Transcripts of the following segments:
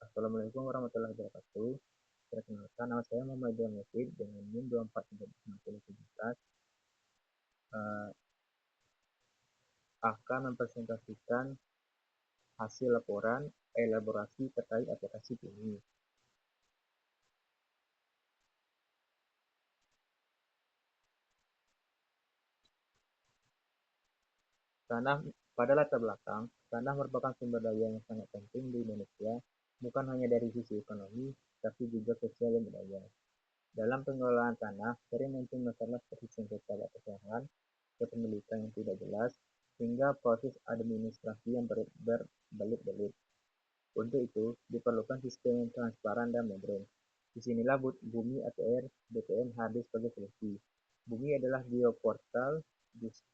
Assalamualaikum warahmatullahi wabarakatuh. Perkenalkan, nama saya Muhammad Idham Mufid dengan NIM 246017 eh, akan mempresentasikan hasil laporan elaborasi terkait aplikasi Bumi. Tanah pada latar belakang, tanah merupakan sumber daya yang sangat penting di Indonesia, bukan hanya dari sisi ekonomi, tapi juga sosial dan budaya. Dalam pengelolaan tanah, sering muncul masalah seperti sengketa batas lahan, kepemilikan yang tidak jelas, hingga proses administrasi yang berbelit-belit. Untuk itu, diperlukan sistem yang transparan dan modern. Disinilah Bumi ATR BPN hadir sebagai solusi. Bumi adalah geoportal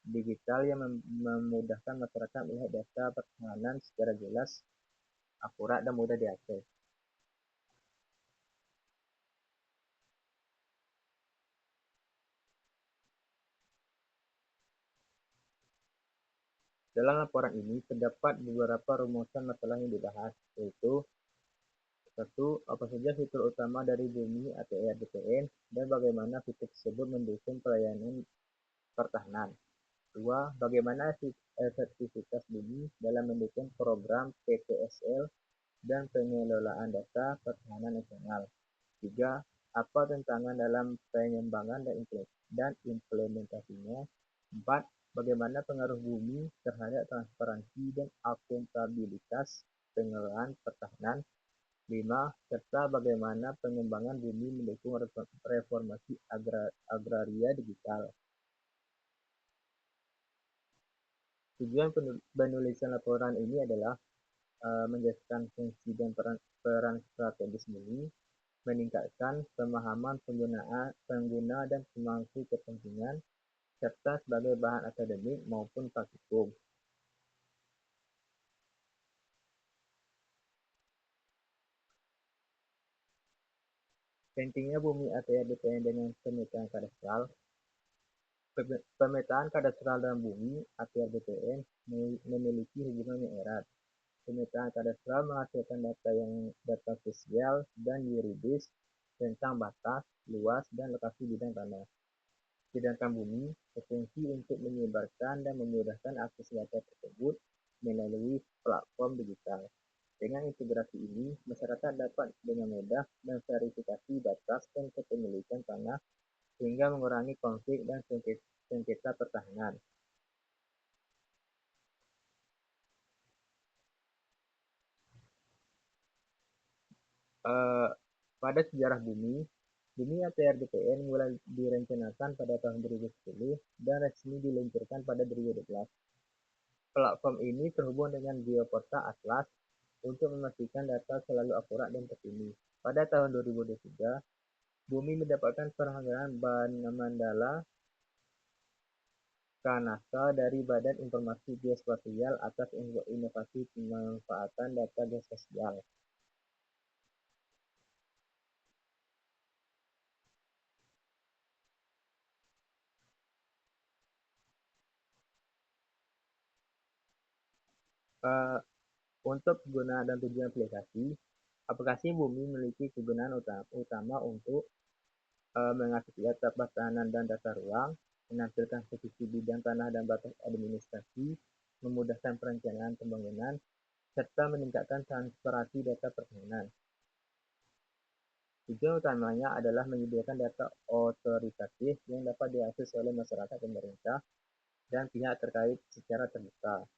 digital yang memudahkan masyarakat melihat data pertahanan secara jelas, akurat, dan mudah diakses. Dalam laporan ini terdapat beberapa rumusan masalah yang dibahas, yaitu satu, apa saja fitur utama dari Bumi ATR BPN dan bagaimana fitur tersebut mendukung pelayanan pertahanan. Dua, bagaimana efektivitas Bumi dalam mendukung program PPSL dan pengelolaan data pertahanan nasional. Tiga, apa tantangan dalam pengembangan dan implementasinya. Empat, bagaimana pengaruh Bumi terhadap transparansi dan akuntabilitas pengelolaan pertahanan. Lima, serta bagaimana pengembangan Bumi mendukung reformasi agraria digital. Tujuan penulisan laporan ini adalah menjelaskan fungsi dan peran strategis Bumi, meningkatkan pemahaman pengguna dan pemangku kepentingan, serta sebagai bahan akademik maupun praktikum. Pentingnya Bumi ATR BPN dengan pemetaan kadastral. Pemetaan kadastral dan Bumi ATR BPN memiliki hubungan yang erat. Pemetaan kadastral menghasilkan data sosial dan yuridis tentang batas, luas, dan lokasi bidang tanah. Sedangkan Bumi berfungsi untuk menyebarkan dan memudahkan akses data tersebut melalui platform digital. Dengan integrasi ini, masyarakat dapat dengan mudah memverifikasi batas dan kepemilikan tanah sehingga mengurangi konflik dan sengketa pertahanan. Eh, pada sejarah Bumi, Bumi ATR BPN mulai direncanakan pada tahun 2010 dan resmi diluncurkan pada 2012. Platform ini terhubung dengan Geoportal Atlas untuk memastikan data selalu akurat dan terkini. Pada tahun 2023, Bumi mendapatkan penghargaan Banamandala Kanaka dari Badan Informasi Geospasial atas inovasi pemanfaatan data geospasial. Uh, untuk kegunaan dan tujuan aplikasi Bumi memiliki kegunaan utama untuk mengakses data pertahanan dan data ruang, menampilkan posisi bidang tanah dan batas administrasi, memudahkan perencanaan pembangunan, serta meningkatkan transparansi data pertahanan. Tujuan utamanya adalah menyediakan data otoritatif yang dapat diakses oleh masyarakat, pemerintah, dan pihak terkait secara terbuka.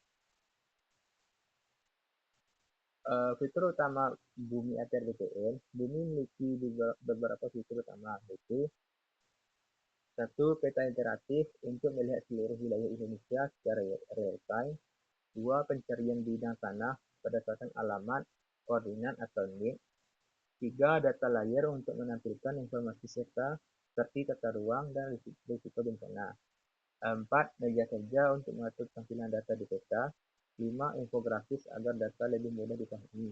Fitur utama Bumi ATR BPN, Bumi memiliki beberapa fitur utama, yaitu satu, peta interaktif untuk melihat seluruh wilayah Indonesia secara real time. Dua, pencarian bidang tanah berdasarkan alamat, koordinat atau NIK. Tiga, data layer untuk menampilkan informasi serta seperti tata ruang dan risiko bencana. Empat, media kerja untuk mengatur tampilan data di peta. Lima, infografis agar data lebih mudah dipahami.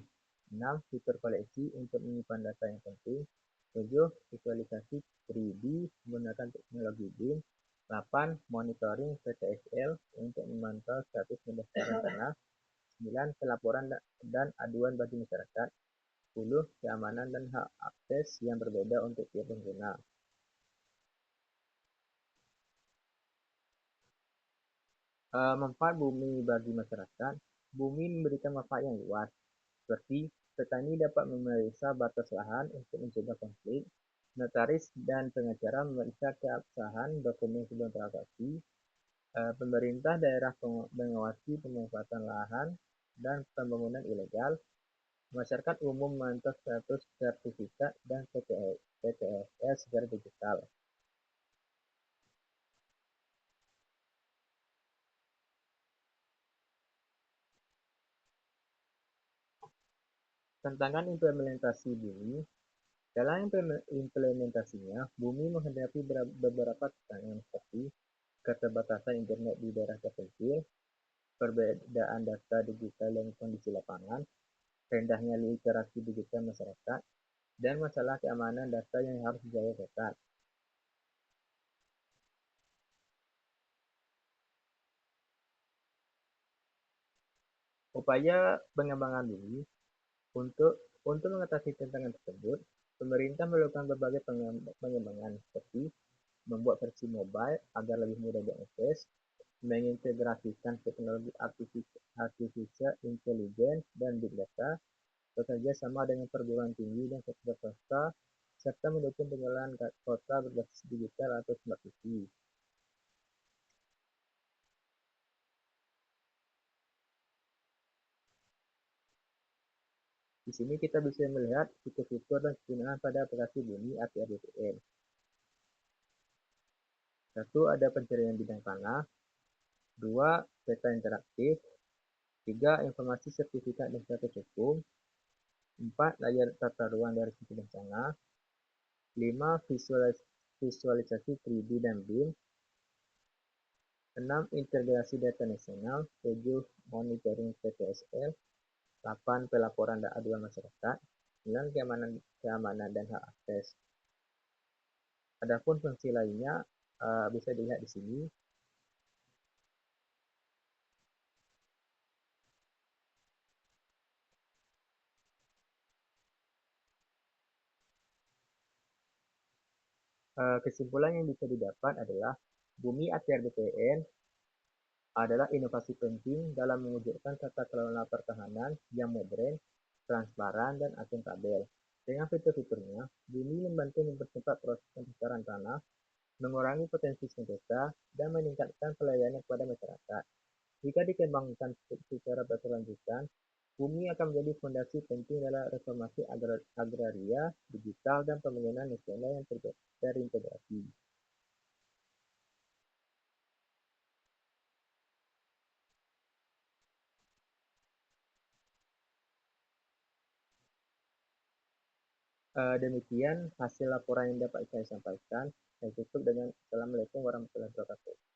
Enam, fitur koleksi untuk menyimpan data yang penting. Tujuh, visualisasi 3D menggunakan teknologi BIM. 8. Monitoring PTSL untuk memantau status pendaftaran tanah. 9. Pelaporan dan aduan bagi masyarakat. 10 keamanan dan hak akses yang berbeda untuk tiap pengguna. Manfaat bumi bagi masyarakat. Bumi memberikan manfaat yang luas, seperti petani dapat memeriksa batas lahan untuk mencegah konflik, notaris dan pengacara memeriksa keabsahan dokumen sebelum transaksi, pemerintah daerah mengawasi pemanfaatan lahan dan pembangunan ilegal, masyarakat umum memantau status sertifikat dan PTS secara digital. Tantangan implementasi bumi. Dalam implementasinya, bumi menghadapi beberapa tantangan seperti keterbatasan internet di daerah terpencil, perbedaan data digital dan kondisi lapangan, rendahnya literasi digital masyarakat, dan masalah keamanan data yang harus dijaga ketat. Upaya pengembangan bumi. Untuk mengatasi tantangan tersebut, pemerintah melakukan berbagai pengembangan seperti membuat versi mobile agar lebih mudah diakses, mengintegrasikan teknologi artificial intelligence dan big data, bekerja sama dengan perguruan tinggi dan sektor swasta, serta mendukung pengelolaan kota berbasis digital atau smart city. Di sini kita bisa melihat fitur-fitur dan kegunaan pada aplikasi Bumi APR BPN. Satu, ada pencarian bidang tanah. Dua, peta interaktif. Tiga, informasi sertifikat dan status hukum. Empat, layar tata ruang dari sisi bencana. Lima, visualisasi 3D dan BIM. Enam, integrasi data nasional. Tujuh, monitoring PTSL. 8, pelaporan dan aduan masyarakat. 9, keamanan dan hak akses. Adapun fungsi lainnya bisa dilihat di sini. Kesimpulan yang bisa didapat adalah Bumi ATR BPN adalah inovasi penting dalam mewujudkan tata kelola pertahanan yang modern, transparan, dan akuntabel. Dengan fitur-fiturnya, Bumi membantu mempercepat proses pembesaran tanah, mengurangi potensi sengketa, dan meningkatkan pelayanan kepada masyarakat. Jika dikembangkan secara berkelanjutan, Bumi akan menjadi fondasi penting dalam reformasi agraria, digital, dan pembangunan nasional yang terintegrasi. Demikian hasil laporan yang dapat saya sampaikan. Saya tutup dengan Assalamualaikum warahmatullahi wabarakatuh.